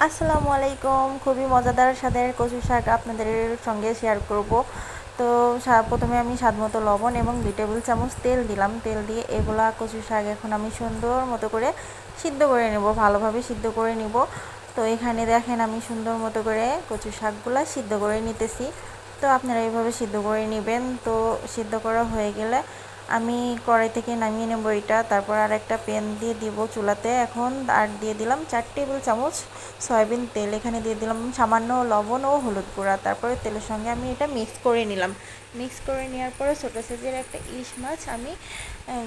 আসসালামু আলাইকুম। খুবই মজাদার স্বাদের কচু শাক আপনাদের সঙ্গে শেয়ার করব। তো প্রথমে আমি স্বাদমতো লবণ এবং 2 টেবিল চামচ তেল দিলাম। তেল দিয়ে এগুলা কচু শাক এখন আমি সুন্দর মতো করে সিদ্ধ করে নেব, ভালোভাবে সিদ্ধ করে নিব। তো এখানে দেখেন আমি সুন্দর মতো করে কচু শাকগুলা সিদ্ধ করে নিতেছি। তো আপনারা এইভাবে সিদ্ধ করে নেবেন। তো সিদ্ধ করা হয়ে গেলে আমি কড়াই থেকে নামিয়ে নেব এটা। তারপর আর একটা প্যান দিয়ে দিব চুলাতে। এখন আর দিয়ে দিলাম 4 টেবিল চামচ সয়াবিন তেল। এখানে দিয়ে দিলাম সামান্য লবণ ও হলুদ গুঁড়া। তারপরে তেলের সঙ্গে আমি এটা মিক্স করে নিলাম। মিক্স করে নেওয়ার পরে ছোটো সাইজের একটা ইলিশ মাছ আমি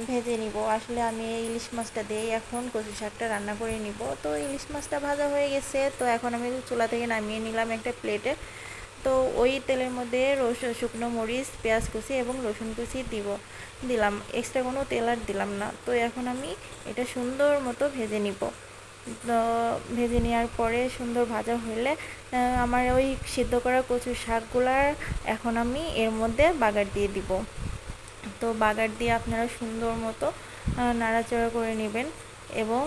ভেজে নিব। আসলে আমি এই ইলিশ মাছটা দিয়েই এখন কচু শাকটা রান্না করে নিব। তো ইলিশ মাছটা ভাজা হয়ে গেছে। তো এখন আমি চুলা থেকে নামিয়ে নিলাম একটা প্লেটে। তো ওই তেলের মধ্যে শুকনো মরিচ, পেঁয়াজ কুচি এবং রসুন কুচি দিলাম। এক্সট্রা কোনো তেল আর দিলাম না। তো এখন আমি এটা সুন্দর মতো ভেজে নিব। তো ভেজে নেওয়ার পরে সুন্দর ভাজা হলে আমার ওই সিদ্ধ করা কচু শাকগুলার এখন আমি এর মধ্যে বাগার দিয়ে দিব। তো বাগার দিয়ে আপনারা সুন্দর মতো নাড়াচাড়া করে নেবেন এবং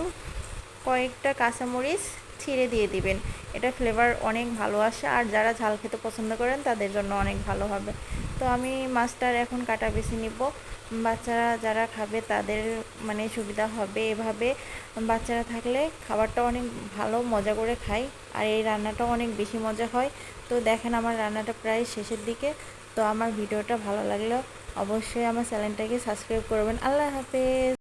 কয়েকটা কাঁচামরিচ ছিঁড়ে দিয়ে দিবেন। এটা ফ্লেভার অনেক ভালো আসে, আর যারা ঝাল খেতে পছন্দ করেন তাদের জন্য অনেক ভালো হবে। তো আমি মাছটার এখন কাটা বেছে নিব। বাচ্চারা যারা খাবে তাদের মানে সুবিধা হবে এভাবে। বাচ্চারা থাকলে খাবারটা অনেক ভালো মজা করে খায়, আর এই রান্নাটাও অনেক বেশি মজা হয়। তো দেখেন আমার রান্নাটা প্রায় শেষের দিকে। তো আমার ভিডিওটা ভালো লাগলে অবশ্যই আমার চ্যানেলটাকে সাবস্ক্রাইব করবেন। আল্লাহ হাফেজ।